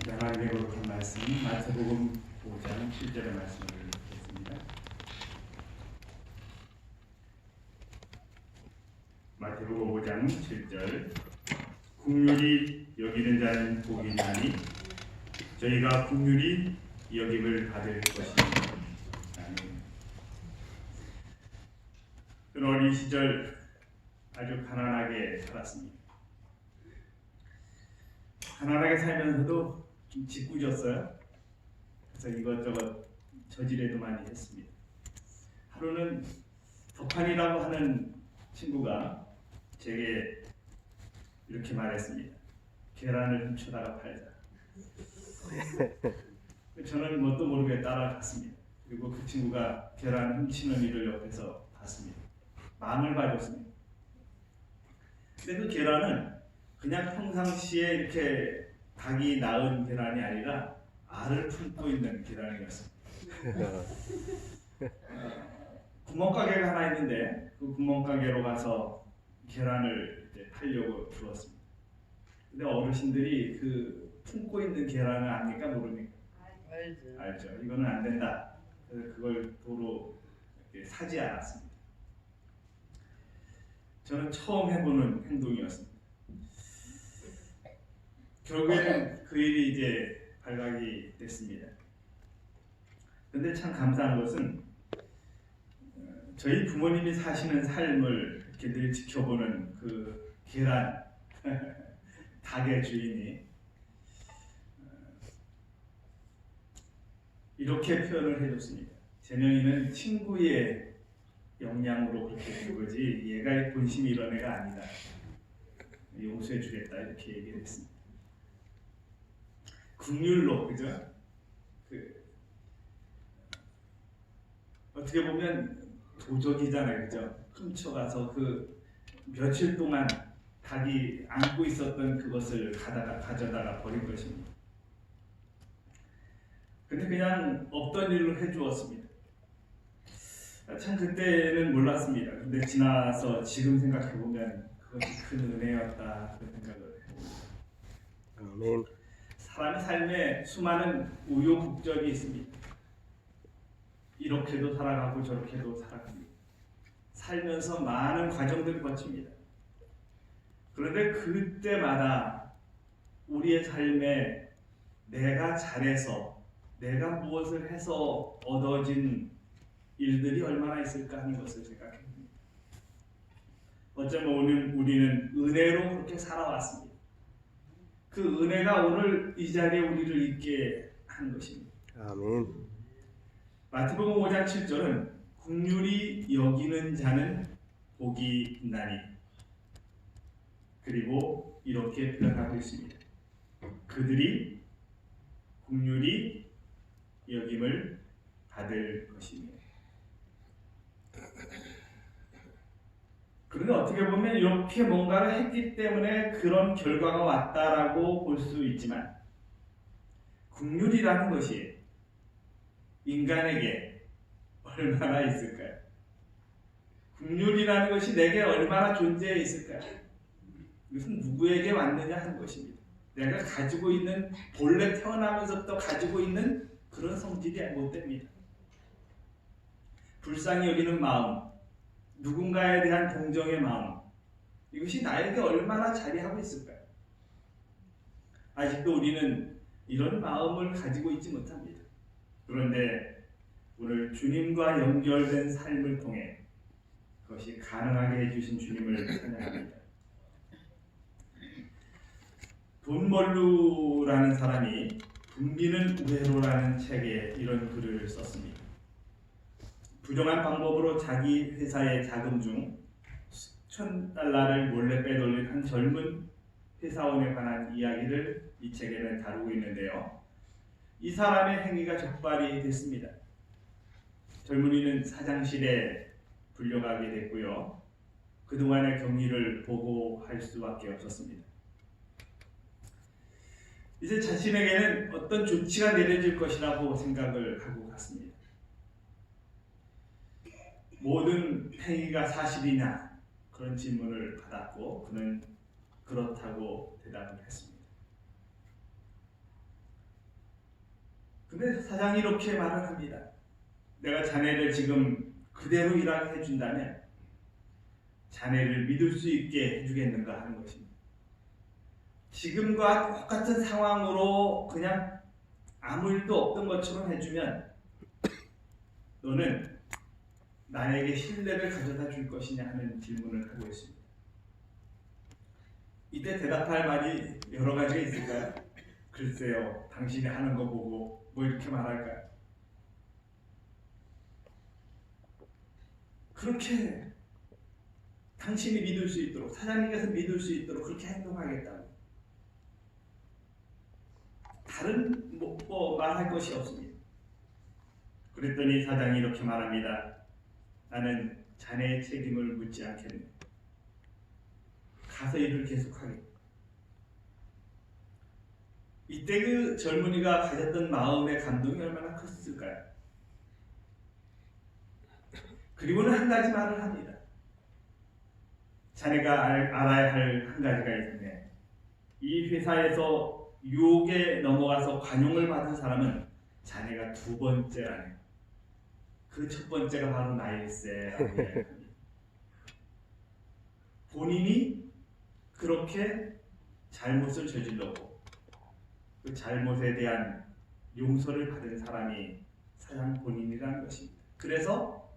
하나님의 거룩한 말씀 마태복음 5장 7절의 말씀을 읽겠습니다. 마태복음 5장 7절 긍휼히 여기는 자는 복이 있나니 저희가 긍휼히 여김을 받을 것입니다. 아멘. 그는 어린 시절 아주 가난하게 살았습니다. 가난하게 살면서도 좀 짓궂었어요. 그래서 이것저것 저지레도 많이 했습니다. 하루는 덕환이라고 하는 친구가 제게 이렇게 말했습니다. 계란을 훔쳐다가 팔자. 저는 뭣도 모르게 따라갔습니다. 그리고 그 친구가 계란 훔치는 일을 옆에서 봤습니다. 망을 봐줬습니다. 근데 그 계란은 그냥 평상시에 이렇게 닭이 낳은 계란이 아니라 알을 품고 있는 계란이었습니다. 구멍가게가 하나 있는데 그 구멍가게로 가서 계란을 이제 팔려고 들었습니다. 근데 어르신들이 그 품고 있는 계란을 압니까 모릅니까? 알죠. 이거는 안 된다. 그래서 그걸 도로 이렇게 사지 않았습니다. 저는 처음 해보는 행동이었습니다. 결국에는 그 일이 이제 발각이 됐습니다. 그런데 참 감사한 것은 저희 부모님이 사시는 삶을 이렇게 늘 지켜보는 그 계란 닭의 주인이 이렇게 표현을 해줬습니다. 재명이는 친구의 영향으로 그렇게 된 거지 얘가 본심이 이런 애가 아니다. 용서해 주겠다 이렇게 얘기를 했습니다. 긍휼로, 그죠? 어떻게 보면 도적이잖아요, 그죠? 훔쳐가서 그 며칠 동안 닭이 안고 있었던 그것을 가져다가 버린 것입니다. 근데 그냥 없던 일로 해주었습니다. 참 그때는 몰랐습니다. 근데 지나서 지금 생각해보면 그것이 큰 은혜였다 그런 생각을 해봅니다. 아멘. 사람의 삶에 수많은 우여곡절이 있습니다. 이렇게도 살아가고 저렇게도 살아갑니다. 살면서 많은 과정들을 거칩니다. 그런데 그때마다 우리의 삶에 내가 잘해서 내가 무엇을 해서 얻어진 일들이 얼마나 있을까 하는 것을 생각합니다. 어쩌면 오늘 우리는 은혜로 그렇게 살아왔습니다. 그 은혜가 오늘 이 자리에 우리를 있게 한 것입니다. 아멘. 마태복음 5장 7절은 긍휼히 여기는 자는 복이 있나니 그리고 이렇게 표현하고 있습니다. 그들이 긍휼히 여김을 받을 것입니다. 그런데 어떻게 보면 이렇게 뭔가를 했기 때문에 그런 결과가 왔다라고 볼 수 있지만 긍휼이라는 것이 인간에게 얼마나 있을까요? 긍휼이라는 것이 내게 얼마나 존재해 있을까요? 이것은 누구에게 왔느냐 하는 것입니다. 내가 가지고 있는 본래 태어나면서부터 가지고 있는 그런 성질이 못 됩니다. 불쌍히 여기는 마음, 누군가에 대한 동정의 마음, 이것이 나에게 얼마나 자리하고 있을까요? 아직도 우리는 이런 마음을 가지고 있지 못합니다. 그런데 오늘 주님과 연결된 삶을 통해 그것이 가능하게 해주신 주님을 찬양합니다. 돈벌루라는 사람이 붐비는 우회로라는 책에 이런 글을 썼습니다. 부정한 방법으로 자기 회사의 자금 중 수천 달러를 몰래 빼돌린 한 젊은 회사원에 관한 이야기를 이 책에는 다루고 있는데요. 이 사람의 행위가 적발이 됐습니다. 젊은이는 사장실에 불려가게 됐고요. 그동안의 경위를 보고할 수밖에 없었습니다. 이제 자신에게는 어떤 조치가 내려질 것이라고 생각을 하고 갔습니다. 모든 행위가 사실이냐 그런 질문을 받았고 그는 그렇다고 대답을 했습니다. 근데 사장이 이렇게 말을 합니다. 내가 자네를 지금 그대로 일하게 해준다면 자네를 믿을 수 있게 해주겠는가 하는 것입니다. 지금과 똑같은 상황으로 그냥 아무 일도 없던 것처럼 해주면 너는 나에게 신뢰를 가져다 줄 것이냐 하는 질문을 하고 있습니다. 이때 대답할 말이 여러 가지가 있을까요? 글쎄요, 당신이 하는 거 보고 뭐 이렇게 말할까요? 그렇게 당신이 믿을 수 있도록, 사장님께서 믿을 수 있도록 그렇게 행동하겠다고. 다른 뭐 말할 것이 없습니다. 그랬더니 사장이 이렇게 말합니다. 나는 자네의 책임을 묻지 않겠네. 가서 일을 계속하겠다. 이때 그 젊은이가 가졌던 마음의 감동이 얼마나 컸을까요? 그리고는 한 가지 말을 합니다. 자네가 알아야 할 한 가지가 있는데, 이 회사에서 유혹에 넘어가서 관용을 받은 사람은 자네가 두 번째라네. 그 첫 번째가 바로 나일세. 본인이 그렇게 잘못을 저질렀고 그 잘못에 대한 용서를 받은 사람이 사장 본인이라는 것입니다. 그래서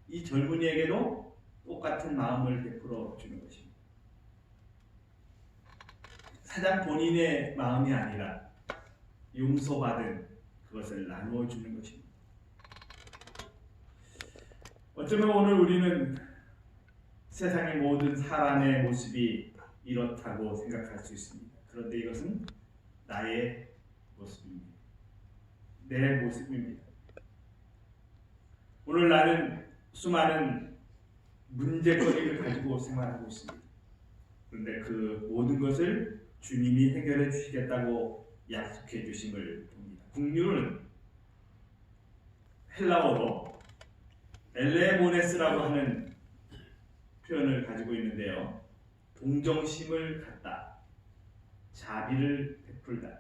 이 젊은이에게도 똑같은 마음을 베풀어 주는 것입니다. 사장 본인의 마음이 아니라 용서받은 그것을 나누어 주는 것입니다. 어쩌면 오늘 우리는 세상의 모든 사람의 모습이 이렇다고 생각할 수 있습니다. 그런데 이것은 나의 모습입니다. 내 모습입니다. 오늘 나는 수많은 문제거리를 가지고 생활하고 있습니다. 그런데 그 모든 것을 주님이 해결해 주시겠다고 약속해 주심을 봅니다. 국률은 헬라어로 엘레모네스라고 하는 표현을 가지고 있는데요. 동정심을 갖다, 자비를 베풀다,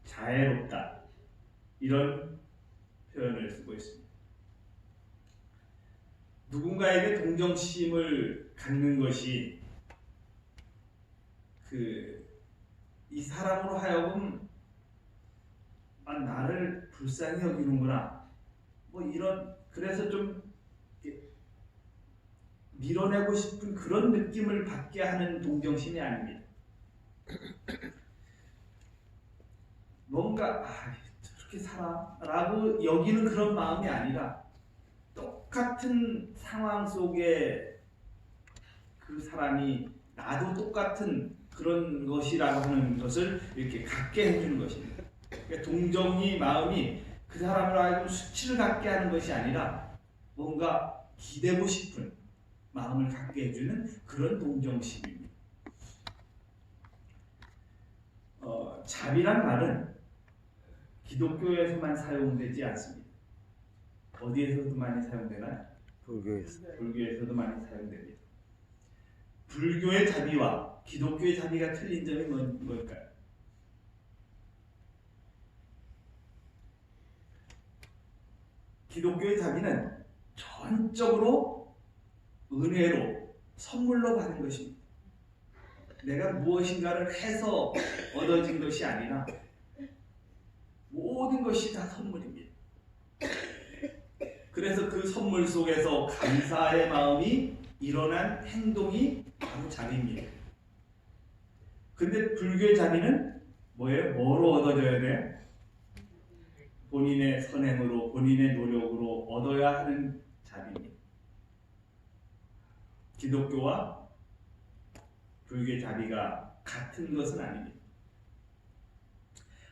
자애롭다, 이런 표현을 쓰고 있습니다. 누군가에게 동정심을 갖는 것이 이 사람으로 하여금 나를 불쌍히 여기는구나, 뭐 이런, 그래서 좀 밀어내고 싶은 그런 느낌을 받게 하는 동정심이 아닙니다. 뭔가 저렇게 살아 라고 여기는 그런 마음이 아니라 똑같은 상황 속에 그 사람이 나도 똑같은 그런 것이라고 하는 것을 이렇게 갖게 해주는 것입니다. 그러니까 동정이 마음이 그 사람을 알고 수치를 갖게 하는 것이 아니라 뭔가 기대고 싶은 마음을 갖게 해주는 그런 동정심입니다. 자비란 말은 기독교에서만 사용되지 않습니다. 어디에서도 많이 사용되나요? 불교에서도 많이 사용됩니다. 불교의 자비와 기독교의 자비가 틀린 점이 뭘까요? 기독교의 자비는 전적으로 은혜로, 선물로 받은 것입니다. 내가 무엇인가를 해서 얻어진 것이 아니라 모든 것이 다 선물입니다. 그래서 그 선물 속에서 감사의 마음이 일어난 행동이 바로 자비입니다. 근데 불교의 자비는 뭐예요? 뭐로 얻어져야 돼요? 본인의 선행으로, 본인의 노력으로 얻어야 하는 자비입니다. 기독교와 불교의 자비가 같은 것은 아닙니다.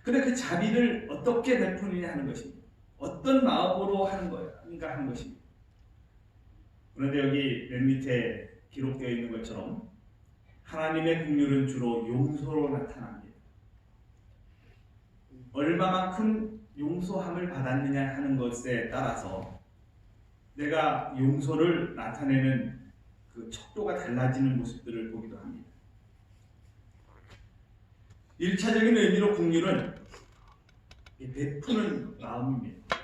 그런데 그 자비를 어떻게 베푸느냐 하는 것입니다. 어떤 마음으로 하는 거인가 하는 것입니다. 그런데 여기 맨 밑에 기록되어 있는 것처럼 하나님의 긍휼은 주로 용서로 나타납니다. 얼마만큼 용서함을 받았느냐 하는 것에 따라서 내가 용서를 나타내는 그 척도가 달라지는 모습들을 보기도 합니다. 1차적인 의미로 긍휼은 베푸는 마음입니다.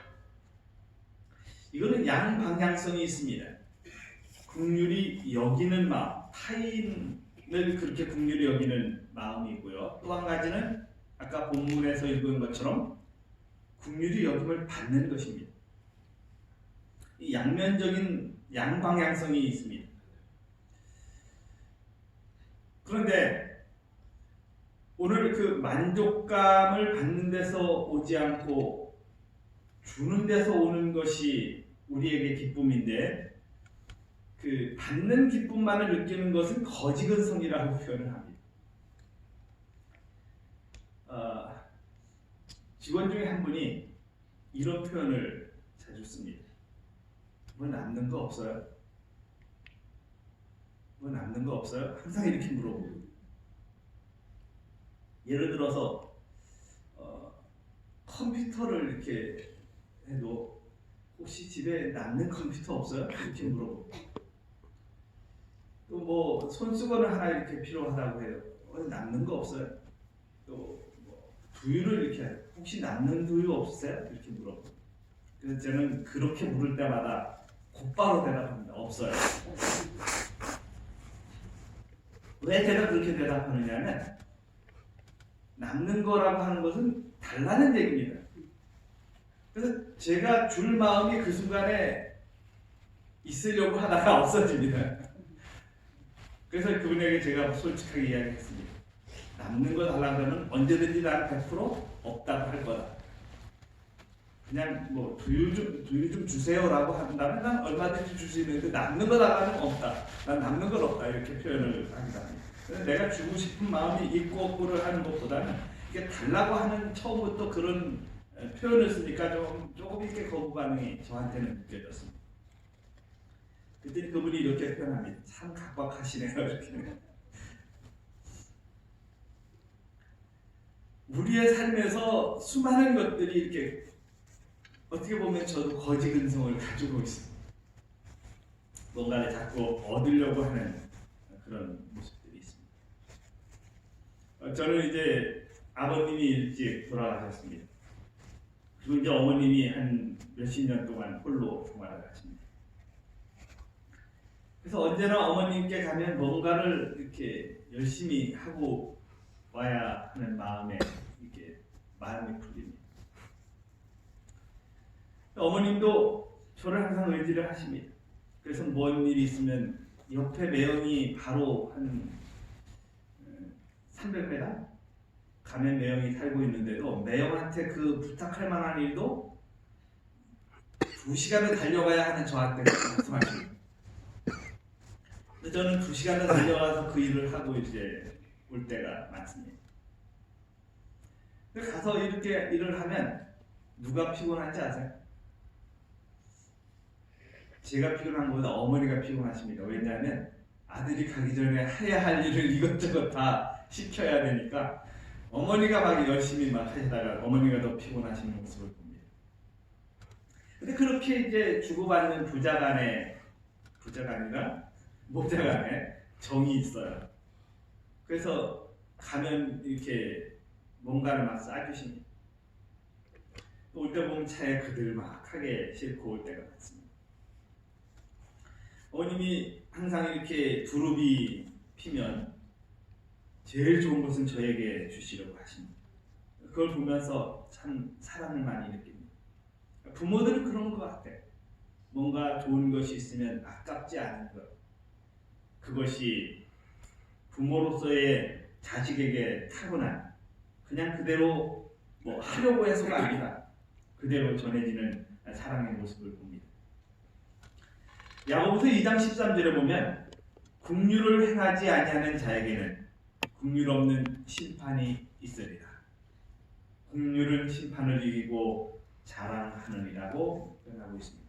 이거는 양방향성이 있습니다. 긍휼히 여기는 마음, 타인을 그렇게 긍휼히 여기는 마음이 있고요. 또 한 가지는 아까 본문에서 읽은 것처럼 긍휼히 여김을 받는 것입니다. 이 양면적인 양방향성이 있습니다. 그런데 오늘 그 만족감을 받는 데서 오지 않고 주는 데서 오는 것이 우리에게 기쁨인데, 그 받는 기쁨만을 느끼는 것은 거지근성이라고 표현을 합니다. 직원 중에 한 분이 이런 표현을 자주 씁니다. 뭐 남는 거 없어요? 뭐 남는 거 없어요? 항상 이렇게 물어보고. 예를 들어서 컴퓨터를 이렇게 해도 혹시 집에 남는 컴퓨터 없어요? 이렇게 물어보고. 또 뭐 손수건을 하나 이렇게 필요하다고 해요. 남는 거 없어요? 또 뭐 두유를 이렇게 해요. 혹시 남는 두유 없으세요? 이렇게 물어보고. 그래서 저는 그렇게 물을 때마다 곧바로 대답합니다. 없어요. 왜 제가 그렇게 대답하느냐면, 남는 거라고 하는 것은 달라는 얘기입니다. 그래서 제가 줄 마음이 그 순간에 있으려고 하다가 없어집니다. 그래서 그분에게 제가 솔직하게 이야기했습니다. 남는 거 달라고 하면 언제든지 나는 100% 없다고 할 거다. 그냥 뭐 두유 좀 주세요라고 한다면 난 얼마든지 줄 수 있는데 남는 거 달라면 없다. 난 남는 건 없다. 이렇게 표현을 하기도 합니다. 그래서 내가 주고 싶은 마음이 있고 없고를 하는 것보다는 이게 달라고 하는 처음부터 그런 표현을 쓰니까 조금 이렇게 거부 반응이 저한테는 느껴졌습니다. 그랬더니 그분이 이렇게 표현합니다. 참 각박하시네요. 이렇게. 우리의 삶에서 수많은 것들이 이렇게 어떻게 보면 저도 거지근성을 가지고 있습니다. 뭔가를 자꾸 얻으려고 하는 그런 모습들이 있습니다. 저는 이제 아버님이 일찍 돌아가셨습니다. 그리고 이제 어머님이 한 몇십 년 동안 홀로 생활을 하십니다. 그래서 언제나 어머님께 가면 뭔가를 이렇게 열심히 하고 와야 하는 마음에 이렇게 마음이 풀립니다. 어머님도 저를 항상 의지를 하십니다. 그래서 뭔 일이 있으면 옆에 매형이 바로 한 300m 가면 매형이 살고 있는데도 매형한테 그 부탁할 만한 일도 2시간을 달려가야 하는 저한테 말씀하십니다. 저는 2시간을 달려가서 그 일을 하고 이제 올 때가 많습니다. 가서 이렇게 일을 하면 누가 피곤한지 아세요? 제가 피곤한 것보다 어머니가 피곤하십니다. 왜냐하면 아들이 가기 전에 해야 할 일을 이것저것 다 시켜야 되니까 어머니가 막 열심히 막 하시다가 어머니가 더 피곤하시는 모습을 봅니다. 근데 그렇게 이제 주고받는 부자간의 모자간에 정이 있어요. 그래서 가면 이렇게 뭔가를 막 싸주십니다. 올 때 보면 차에 그들막하게 싣고 올 때가 많습니다. 어머님이 항상 이렇게 두릅이 피면 제일 좋은 것은 저에게 주시려고 하십니다. 그걸 보면서 참 사랑을 많이 느낍니다. 부모들은 그런 것 같아요. 뭔가 좋은 것이 있으면 아깝지 않은 것. 그것이 부모로서의 자식에게 타고난 그냥 그대로 뭐 하려고 해서가 아니라 그대로 전해지는 사랑의 모습을 봅니다. 야고보서 2장 13절에 보면 긍휼을 행하지 아니하는 자에게는 긍휼 없는 심판이 있으리라. 긍휼은 심판을 이기고 자랑하느니라고 표현하고 있습니다.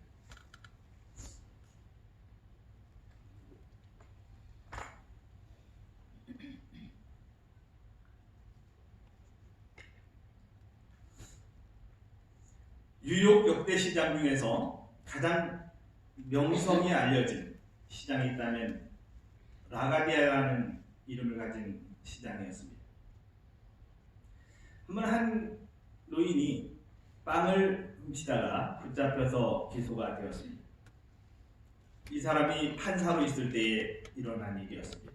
뉴욕 역대 시장 중에서 가장 명성이 알려진 시장이 있다면 라가디아라는 이름을 가진 시장이었습니다. 한번 한 노인이 빵을 훔치다가 붙잡혀서 기소가 되었습니다. 이 사람이 판사로 있을 때에 일어난 일이었습니다.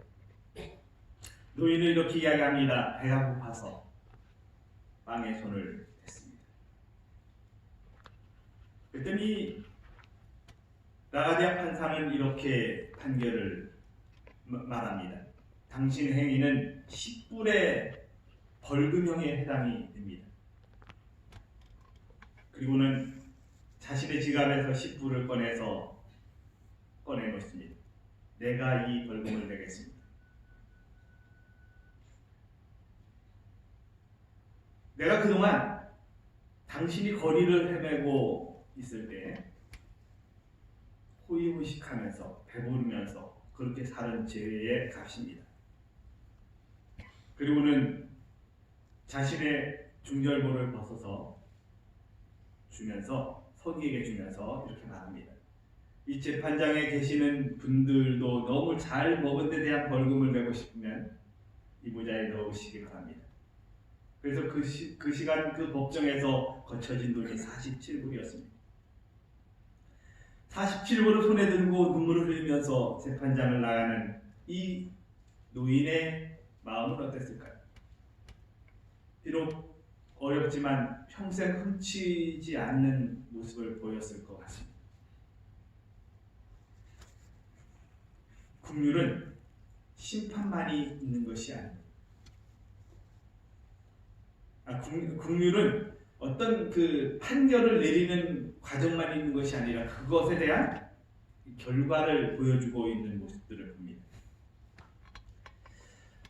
노인은 이렇게 이야기합니다. 배가 고파서 빵에 손을 댔습니다. 그랬더니 라가디아 판사는 이렇게 판결을 말합니다. 당신 행위는 10불의 벌금형에 해당이 됩니다. 그리고는 자신의 지갑에서 10불을 꺼내놓습니다. 내가 이 벌금을 내겠습니다. 내가 그동안 당신이 거리를 헤매고 있을 때 호의호식하면서 배부르면서 그렇게 사는 죄의 값입니다. 그리고는 자신의 중절모를 벗어서 주면서 서기에게 주면서 이렇게 말합니다. 이 재판장에 계시는 분들도 너무 잘 먹은 데 대한 벌금을 내고 싶으면 이 모자에 넣으시기 바랍니다. 그래서 그 시간 그 법정에서 거쳐진 돈이 47불이었습니다. 47불을 손에 들고 눈물을 흘리면서 재판장을 나가는 이 노인의 마음은 어땠을까요? 비록 어렵지만 평생 훔치지 않는 모습을 보였을 것 같습니다. 긍휼은 심판만이 있는 것이 아닙니다. 긍휼은 어떤 그 판결을 내리는 과정만 있는 것이 아니라 그것에 대한 결과를 보여주고 있는 모습들을 봅니다.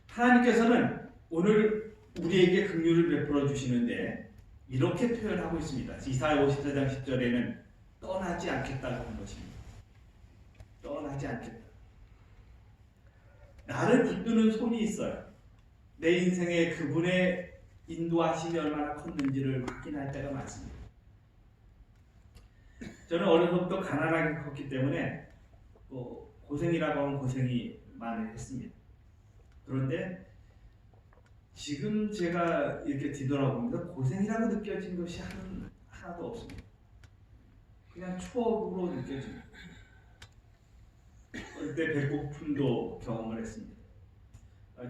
하나님께서는 오늘 우리에게 긍휼을 베풀어 주시는데 이렇게 표현하고 있습니다. 이사야 54장 10절에는 떠나지 않겠다고 한 것입니다. 떠나지 않겠다. 나를 붙드는 손이 있어요. 내 인생에 그분의 인도하심이 얼마나 컸는지를 확인할 때가 많습니다. 저는 어려서부터 가난하게 컸기 때문에 고생이라고 하면 고생이 많이 했습니다. 그런데 지금 제가 이렇게 뒤돌아보면서 고생이라고 느껴진 것이 하나도 없습니다. 그냥 추억으로 느껴집니다. 어릴 때 배고픔도 경험을 했습니다.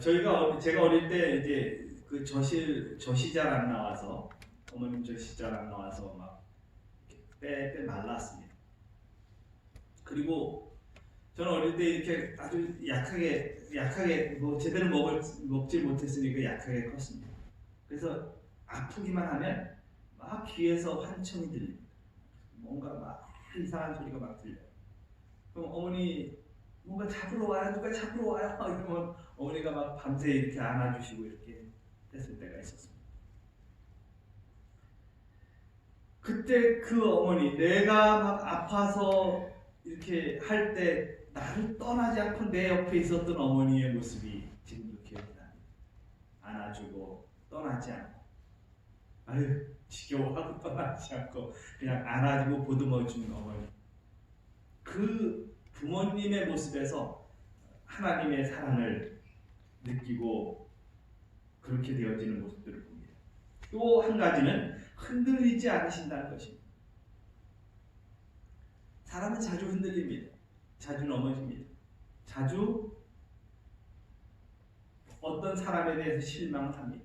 제가 어릴 때 이제 그 저시잘 안 나와서 어머님 저시잘 안 나와서 막 빼 말랐습니다. 그리고 저는 어릴 때 이렇게 아주 약하게 뭐 제대로 먹지 못했으니까 약하게 컸습니다. 그래서 아프기만 하면 막 귀에서 환청이 들립니다. 뭔가 막 이상한 소리가 막 들려요. 그럼 어머니 뭔가 잡으러 와요, 누가 잡으러 와요 이러면 어머니가 막 밤새 이렇게 안아주시고 이렇게 했을 때가 있었습니다. 그때 그 어머니, 내가 막 아파서 이렇게 할 때 나를 떠나지 않고 내 옆에 있었던 어머니의 모습이 지금도 기억이 납니다. 안아주고 떠나지 않고, 아유 지겨워하고 떠나지 않고 그냥 안아주고 보듬어주는 어머니. 그 부모님의 모습에서 하나님의 사랑을 느끼고 그렇게 되어지는 모습들을 봅니다. 또 한 가지는 흔들리지 않으신다는 것입니다. 사람은 자주 흔들립니다. 자주 넘어집니다. 자주 어떤 사람에 대해서 실망을 합니다.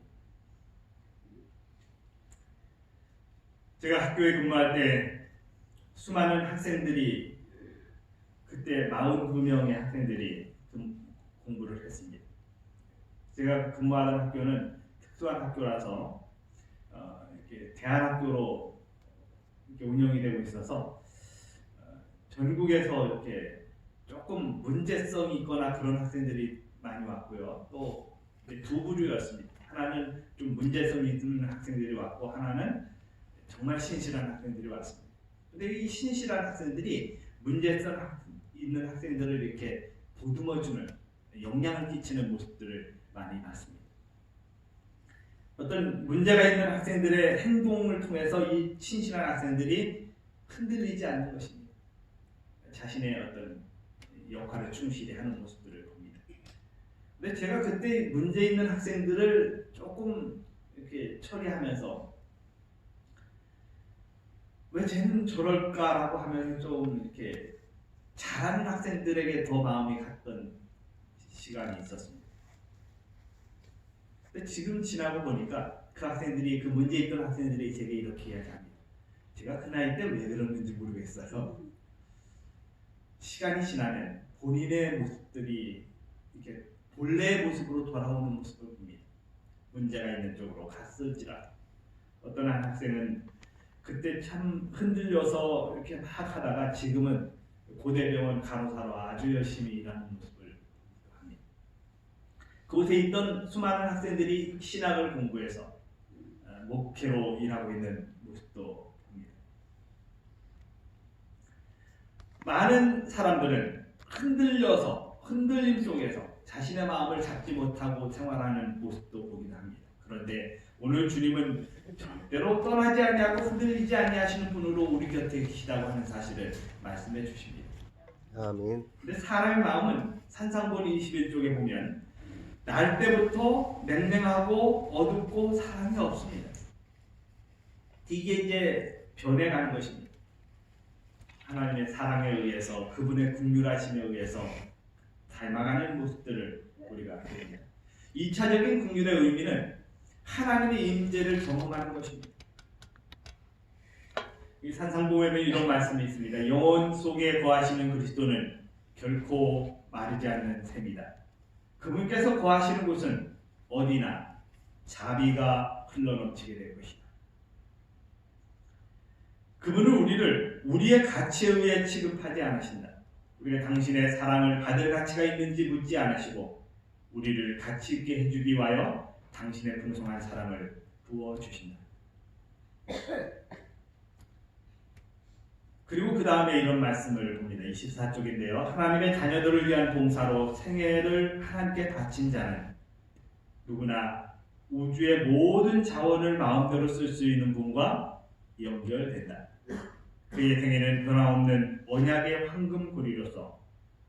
제가 학교에 근무할 때 수많은 학생들이 그때 42명의 학생들이 공부를 했습니다. 제가 근무하는 학교는 특수한 학교라서 이렇게 대안학교로 이렇게 운영이 되고 있어서 전국에서 이렇게 조금 문제성이 있거나 그런 학생들이 많이 왔고요. 또 두 부류였습니다. 하나는 좀 문제성이 있는 학생들이 왔고 하나는 정말 신실한 학생들이 왔습니다. 근데 이 신실한 학생들이 문제성 있는 학생들을 이렇게 보듬어주는, 영향을 끼치는 모습들을 많이 봤습니다. 어떤 문제가 있는 학생들의 행동을 통해서 이 신실한 학생들이 흔들리지 않는 것입니다. 자신의 어떤 역할을 충실히 하는 모습들을 봅니다. 근데 제가 그때 문제 있는 학생들을 조금 이렇게 처리하면서 왜 쟤는 저럴까라고 하면 좀 이렇게 잘하는 학생들에게 더 마음이 갔던 시간이 있었습니다. 근데 지금 지나고 보니까 그 학생들이, 그 문제 있던 학생들이 제게 이렇게 이야기합니다. 제가 그 나이 때 왜 그런지 모르겠어요. 시간이 지나면 본인의 모습들이 이렇게 본래의 모습으로 돌아오는 모습을 봅니다. 문제가 있는 쪽으로 갔을지라도. 어떤 한 학생은 그때 참 흔들려서 이렇게 막 하다가 지금은 고대병원 간호사로 아주 열심히 일하는 모습을 합니다. 그곳에 있던 수많은 학생들이 신학을 공부해서 목회로 일하고 있는 모습도 봅니다. 많은 사람들은 흔들림 속에서 자신의 마음을 잡지 못하고 생활하는 모습도 보기도 합니다. 그런데 오늘 주님은 절대로 떠나지 아니하고 흔들리지 아니하시는 분으로 우리 곁에 계시다고 하는 사실을 말씀해 주십니다. 아멘. 근데 사람의 마음은 산상본 21쪽에 보면 날 때부터 냉랭하고 어둡고 사랑이 없습니다. 이게 이제 변해가는 것입니다. 하나님의 사랑에 의해서, 그분의 긍휼하심에 의해서 닮아가는 모습들을 우리가 봅니다. 2차적인 긍휼의 의미는 하나님의 임재를 경험하는 것입니다. 이 산상보험에 이런 말씀이 있습니다. 영혼 속에 거하시는 그리스도는 결코 마르지 않는 샘이다. 그분께서 거하시는 곳은 어디나 자비가 흘러넘치게 될 것이다. 그분은 우리를 우리의 가치에 의해 취급하지 않으신다. 우리가 당신의 사랑을 받을 가치가 있는지 묻지 않으시고 우리를 가치 있게 해주기 위하여 당신의 풍성한 사랑을 부어주신다. 그리고 그 다음에 이런 말씀을 봅니다. 24쪽인데요. 하나님의 자녀들을 위한 봉사로 생애를 하나님께 바친 자는 누구나 우주의 모든 자원을 마음대로 쓸 수 있는 분과 연결된다. 그의 생애는 변함없는 언약의 황금고리로서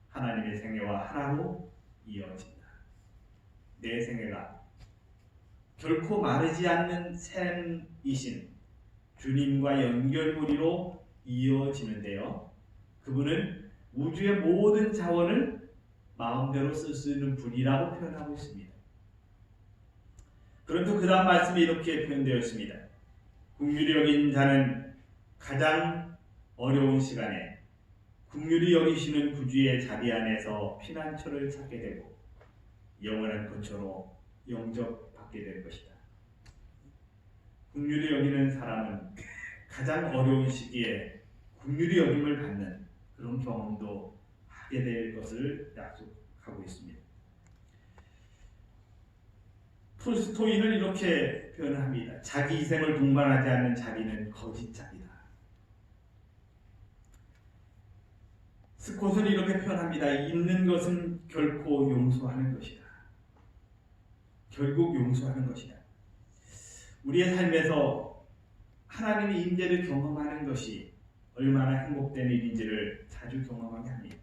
하나님의 생애와 하나로 이어진다. 내 생애가 결코 마르지 않는 샘이신 주님과 연결고리로 이어지는데요. 그분은 우주의 모든 자원을 마음대로 쓸 수 있는 분이라고 표현하고 있습니다. 그런데 그 다음 말씀이 이렇게 표현되어 있습니다. 긍휼히 여긴 자는 가장 어려운 시간에 긍휼히 여기시는 구주의 자비 안에서 피난처를 찾게 되고 영원한 거처로 영접받게 될 것이다. 긍휼히 여기는 사람은 가장 어려운 시기에 긍휼히 여김을 받는 그런 경험도 하게 될 것을 약속하고 있습니다. 톨스토이는 이렇게 표현합니다. 자기 희생을 동반하지 않는 자비는 거짓 자비다. 스콧은 이렇게 표현합니다. 있는 것은 결코 용서하는 것이다. 결국 용서하는 것이다. 우리의 삶에서 하나님의 임재를 경험하는 것이 얼마나 행복된 일인지를 자주 경험하게 합니다.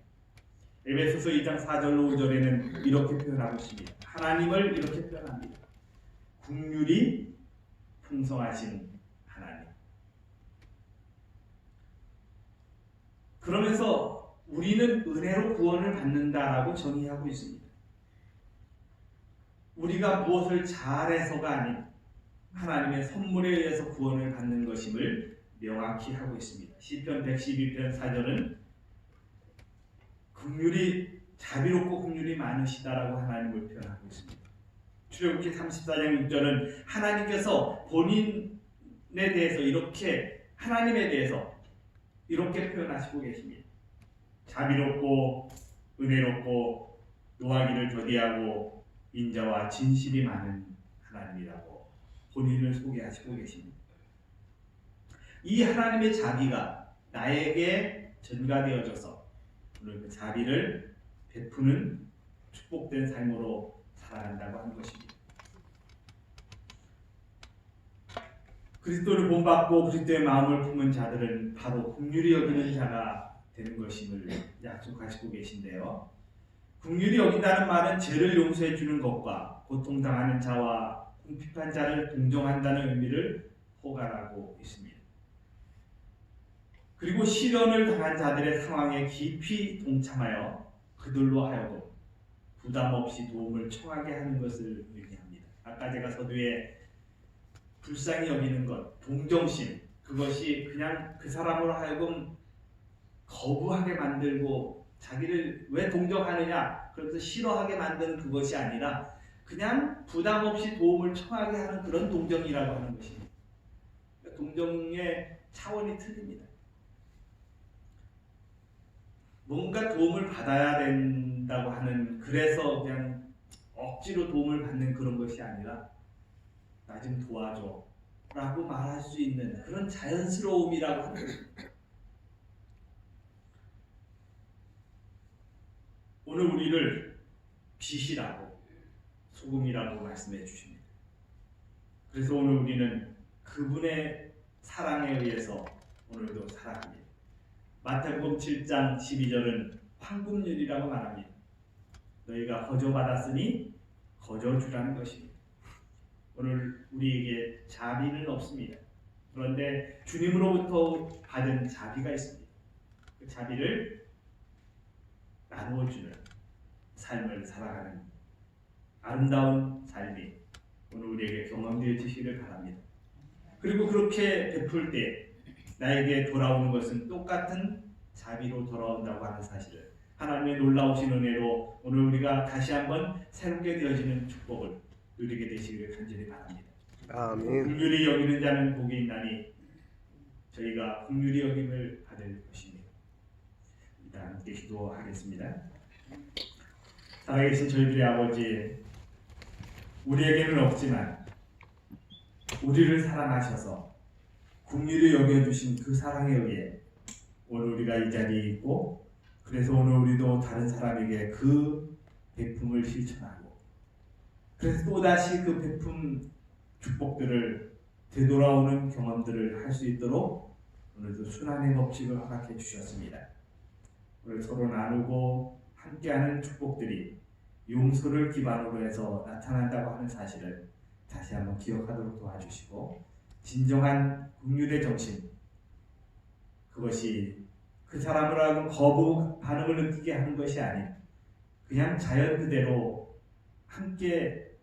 에베소서 2장 4절로 5절에는 이렇게 표현하고 있습니다. 하나님을 이렇게 표현합니다. 긍휼이 풍성하신 하나님. 그러면서 우리는 은혜로 구원을 받는다라고 정의하고 있습니다. 우리가 무엇을 잘해서가 아닌 하나님의 선물에 의해서 구원을 받는 것임을 명확히 하고 있습니다. 시편 112편 4절은 긍휼이 자비롭고 긍휼이 많으시다라고 하나님을 표현하고 있습니다. 출애굽기 34장 6절은 하나님께서 본인에 대해서 이렇게 하나님에 대해서 이렇게 표현하시고 계십니다. 자비롭고 은혜롭고 노하기를 더디하고 인자와 진실이 많은 하나님이라고 본인을 소개하시고 계십니다. 이 하나님의 자비가 나에게 전가되어져서 오늘 그 자비를 베푸는 축복된 삶으로 살아간다고 하는 것입니다. 그리스도를 본받고 그리스도의 마음을 품은 자들은 바로 긍휼히 여기는 자가 되는 것임을 약속하시고 계신데요. 긍휼히 여긴다는 말은 죄를 용서해 주는 것과 고통당하는 자와 궁핍한 자를 동정한다는 의미를 포괄하고 있습니다. 그리고 시련을 당한 자들의 상황에 깊이 동참하여 그들로 하여금 부담 없이 도움을 청하게 하는 것을 의미합니다. 아까 제가 서두에 불쌍히 여기는 것, 동정심, 그것이 그냥 그 사람으로 하여금 거부하게 만들고 자기를 왜 동정하느냐 그래서 싫어하게 만드는 그것이 아니라 그냥 부담 없이 도움을 청하게 하는 그런 동정이라고 하는 것입니다. 동정의 차원이 틀립니다. 뭔가 도움을 받아야 된다고 하는, 그래서 그냥 억지로 도움을 받는 그런 것이 아니라 나 좀 도와줘 라고 말할 수 있는 그런 자연스러움이라고 하는 것입니다. 오늘 우리를 빛이라고 소금이라고 말씀해 주십니다. 그래서 오늘 우리는 그분의 사랑에 의해서 오늘도 살아갑니다. 마태복음 7장 12절은 황금률이라고 말합니다. 너희가 거저 받았으니 거저 주라는 것입니다. 오늘 우리에게 자비는 없습니다. 그런데 주님으로부터 받은 자비가 있습니다. 그 자비를 나누어주는 삶을 살아가는 아름다운 삶이 오늘 우리에게 경험되어지시기를 바랍니다. 그리고 그렇게 베풀 때 나에게 돌아오는 것은 똑같은 자비로 돌아온다고 하는 사실을, 하나님의 놀라우신 은혜로 오늘 우리가 다시 한번 새롭게 되어지는 축복을 누리게 되시기를 간절히 바랍니다. 아멘. 긍휼히 여기는 자는 복이 있나니 저희가 긍휼히 여김을 받을 것입니다. 일단 함께 기도하겠습니다. 살아계신 저희들의 아버지, 우리에게는 없지만 우리를 사랑하셔서 긍휼히 여겨주신 그 사랑에 의해 오늘 우리가 이 자리에 있고, 그래서 오늘 우리도 다른 사람에게 그 베품을 실천하고, 그래서 또다시 그 베품 축복들을 되돌아오는 경험들을 할 수 있도록 오늘도 순환의 법칙을 허락해 주셨습니다. 오늘 서로 나누고 함께하는 축복들이 용서를 기반으로 해서 나타난다고 하는 사실을 다시 한번 기억하도록 도와주시고, 진정한 긍휼의 정신, 그것이 그 사람을 하여금 거부 반응을 느끼게 하는 것이 아닌 그냥 자연 그대로 함께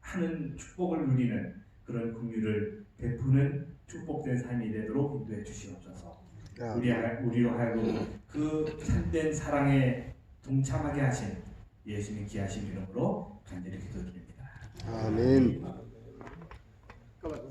하는 축복을 누리는 그런 긍휼을 베푸는 축복된 삶이 되도록 인도해 주시옵소서. 우리로 하여금 그 참된 사랑에 동참하게 하신 예수님 귀하신 이름으로 간절히 기도드립니다. 아멘.